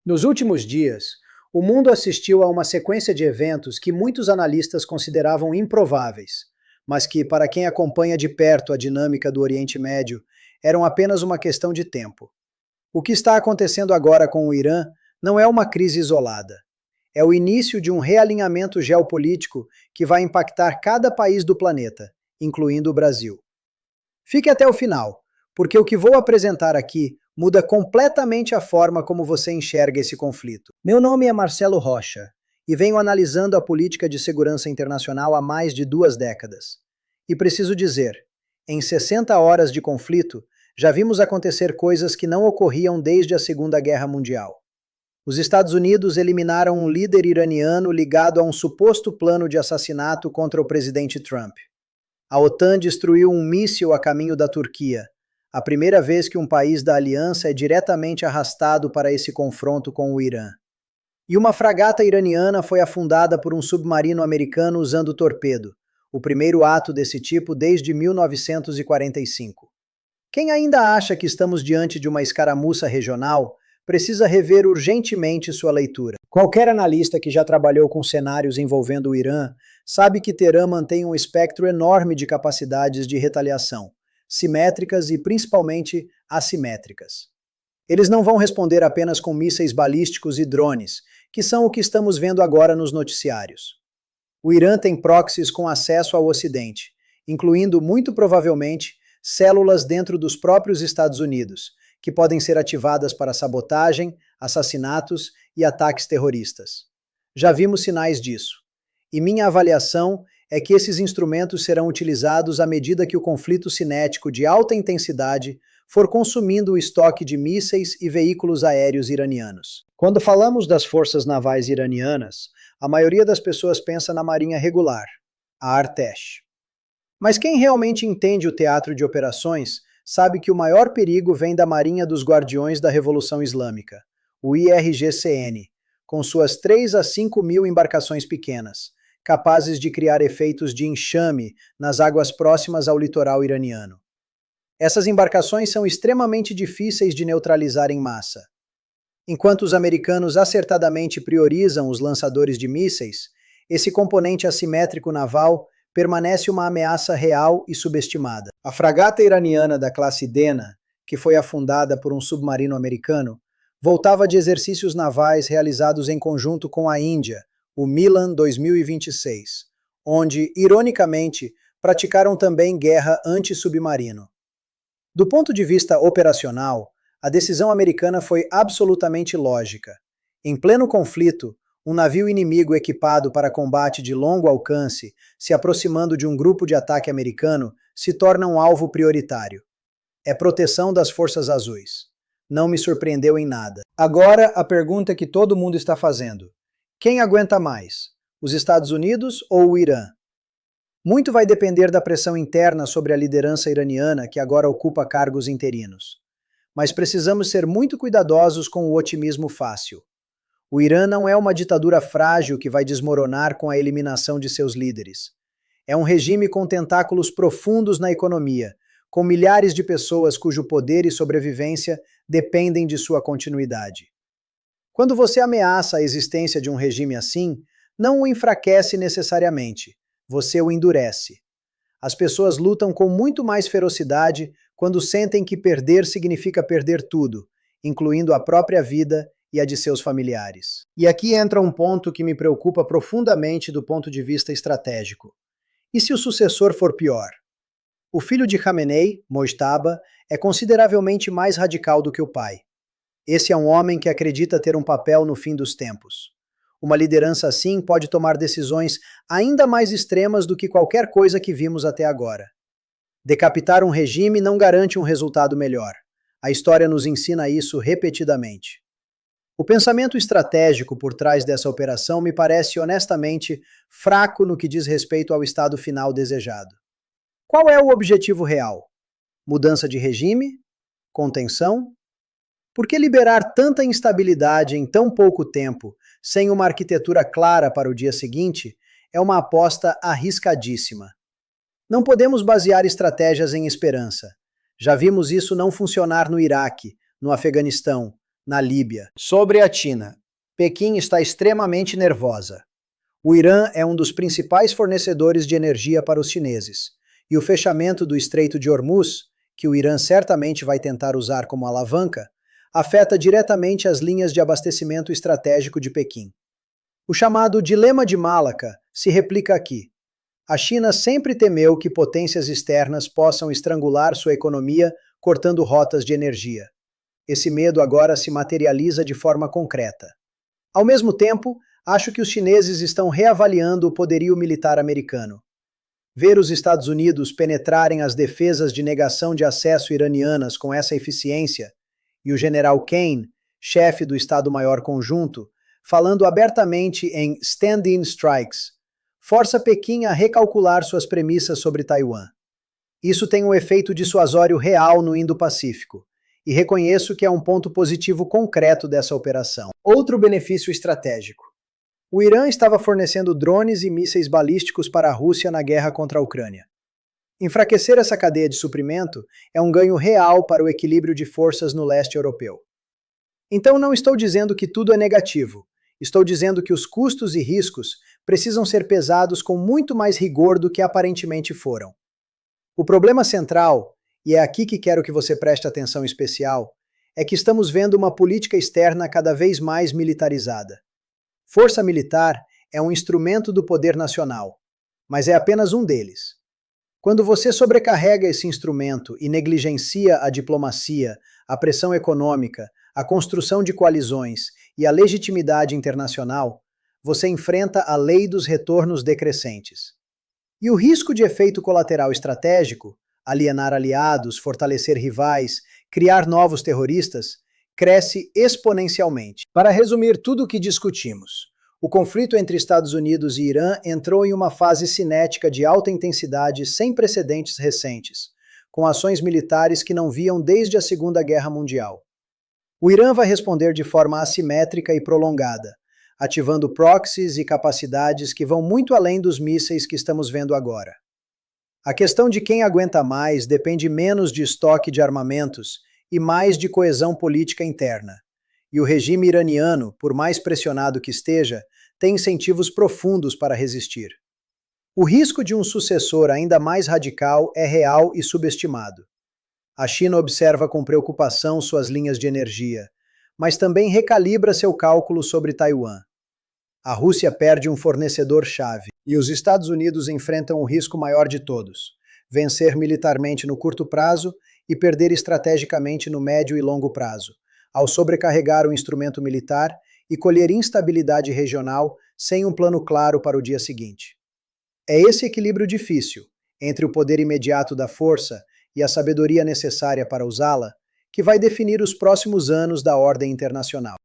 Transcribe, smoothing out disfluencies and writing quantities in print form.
Nos últimos dias, o mundo assistiu a uma sequência de eventos que muitos analistas consideravam improváveis, mas que, para quem acompanha de perto a dinâmica do Oriente Médio, eram apenas uma questão de tempo. O que está acontecendo agora com o Irã não é uma crise isolada. É o início de um realinhamento geopolítico que vai impactar cada país do planeta, incluindo o Brasil. Fique até o final, porque o que vou apresentar aqui muda completamente a forma como você enxerga esse conflito. Meu nome é Marcelo Rocha e venho analisando a política de segurança internacional há mais de 2 décadas. E preciso dizer, em 60 horas de conflito, já vimos acontecer coisas que não ocorriam desde a Segunda Guerra Mundial. Os Estados Unidos eliminaram um líder iraniano ligado a um suposto plano de assassinato contra o presidente Trump. A OTAN destruiu um míssil a caminho da Turquia, a primeira vez que um país da aliança é diretamente arrastado para esse confronto com o Irã. E uma fragata iraniana foi afundada por um submarino americano usando torpedo, o primeiro ato desse tipo desde 1945. Quem ainda acha que estamos diante de uma escaramuça regional precisa rever urgentemente sua leitura. Qualquer analista que já trabalhou com cenários envolvendo o Irã sabe que Teherã mantém um espectro enorme de capacidades de retaliação, simétricas e principalmente assimétricas. Eles não vão responder apenas com mísseis balísticos e drones, que são o que estamos vendo agora nos noticiários. O Irã tem proxies com acesso ao Ocidente, incluindo, muito provavelmente, células dentro dos próprios Estados Unidos, que podem ser ativadas para sabotagem, assassinatos e ataques terroristas. Já vimos sinais disso. E minha avaliação é que esses instrumentos serão utilizados à medida que o conflito cinético de alta intensidade for consumindo o estoque de mísseis e veículos aéreos iranianos. Quando falamos das forças navais iranianas, a maioria das pessoas pensa na Marinha Regular, a Artesh. Mas quem realmente entende o teatro de operações sabe que o maior perigo vem da Marinha dos Guardiões da Revolução Islâmica, o IRGCN, com suas 3 a 5 mil embarcações pequenas, capazes de criar efeitos de enxame nas águas próximas ao litoral iraniano. Essas embarcações são extremamente difíceis de neutralizar em massa. Enquanto os americanos acertadamente priorizam os lançadores de mísseis, esse componente assimétrico naval permanece uma ameaça real e subestimada. A fragata iraniana da classe Dena, que foi afundada por um submarino americano, voltava de exercícios navais realizados em conjunto com a Índia, o Milan 2026, onde, ironicamente, praticaram também guerra anti-submarino. Do ponto de vista operacional, a decisão americana foi absolutamente lógica. Em pleno conflito, um navio inimigo equipado para combate de longo alcance, se aproximando de um grupo de ataque americano, se torna um alvo prioritário. É proteção das forças azuis. Não me surpreendeu em nada. Agora, a pergunta que todo mundo está fazendo. Quem aguenta mais? Os Estados Unidos ou o Irã? Muito vai depender da pressão interna sobre a liderança iraniana que agora ocupa cargos interinos. Mas precisamos ser muito cuidadosos com o otimismo fácil. O Irã não é uma ditadura frágil que vai desmoronar com a eliminação de seus líderes. É um regime com tentáculos profundos na economia, com milhares de pessoas cujo poder e sobrevivência dependem de sua continuidade. Quando você ameaça a existência de um regime assim, não o enfraquece necessariamente, você o endurece. As pessoas lutam com muito mais ferocidade quando sentem que perder significa perder tudo, incluindo a própria vida e a de seus familiares. E aqui entra um ponto que me preocupa profundamente do ponto de vista estratégico. E se o sucessor for pior? O filho de Khamenei, Mojtaba, é consideravelmente mais radical do que o pai. Esse é um homem que acredita ter um papel no fim dos tempos. Uma liderança assim pode tomar decisões ainda mais extremas do que qualquer coisa que vimos até agora. Decapitar um regime não garante um resultado melhor. A história nos ensina isso repetidamente. O pensamento estratégico por trás dessa operação me parece honestamente fraco no que diz respeito ao estado final desejado. Qual é o objetivo real? Mudança de regime? Contenção? Por que liberar tanta instabilidade em tão pouco tempo, sem uma arquitetura clara para o dia seguinte, é uma aposta arriscadíssima. Não podemos basear estratégias em esperança. Já vimos isso não funcionar no Iraque, no Afeganistão, na Líbia. Sobre a China, Pequim está extremamente nervosa. O Irã é um dos principais fornecedores de energia para os chineses, e o fechamento do Estreito de Hormuz, que o Irã certamente vai tentar usar como alavanca, afeta diretamente as linhas de abastecimento estratégico de Pequim. O chamado Dilema de Malaca se replica aqui. A China sempre temeu que potências externas possam estrangular sua economia cortando rotas de energia. Esse medo agora se materializa de forma concreta. Ao mesmo tempo, acho que os chineses estão reavaliando o poderio militar americano. Ver os Estados Unidos penetrarem as defesas de negação de acesso iranianas com essa eficiência, e o general Kane, chefe do Estado-Maior Conjunto, falando abertamente em stand-in strikes, força Pequim a recalcular suas premissas sobre Taiwan. Isso tem um efeito dissuasório real no Indo-Pacífico, e reconheço que é um ponto positivo concreto dessa operação. Outro benefício estratégico. O Irã estava fornecendo drones e mísseis balísticos para a Rússia na guerra contra a Ucrânia. Enfraquecer essa cadeia de suprimento é um ganho real para o equilíbrio de forças no leste europeu. Então não estou dizendo que tudo é negativo, estou dizendo que os custos e riscos precisam ser pesados com muito mais rigor do que aparentemente foram. O problema central, e é aqui que quero que você preste atenção especial, é que estamos vendo uma política externa cada vez mais militarizada. Força militar é um instrumento do poder nacional, mas é apenas um deles. Quando você sobrecarrega esse instrumento e negligencia a diplomacia, a pressão econômica, a construção de coalizões e a legitimidade internacional, você enfrenta a lei dos retornos decrescentes. E o risco de efeito colateral estratégico, alienar aliados, fortalecer rivais, criar novos terroristas, cresce exponencialmente. Para resumir tudo o que discutimos, o conflito entre Estados Unidos e Irã entrou em uma fase cinética de alta intensidade sem precedentes recentes, com ações militares que não viam desde a Segunda Guerra Mundial. O Irã vai responder de forma assimétrica e prolongada, ativando proxies e capacidades que vão muito além dos mísseis que estamos vendo agora. A questão de quem aguenta mais depende menos de estoque de armamentos e mais de coesão política interna. E o regime iraniano, por mais pressionado que esteja, tem incentivos profundos para resistir. O risco de um sucessor ainda mais radical é real e subestimado. A China observa com preocupação suas linhas de energia, mas também recalibra seu cálculo sobre Taiwan. A Rússia perde um fornecedor-chave e os Estados Unidos enfrentam o risco maior de todos: vencer militarmente no curto prazo e perder estrategicamente no médio e longo prazo, ao sobrecarregar o instrumento militar e colher instabilidade regional sem um plano claro para o dia seguinte. É esse equilíbrio difícil, entre o poder imediato da força e a sabedoria necessária para usá-la, que vai definir os próximos anos da ordem internacional.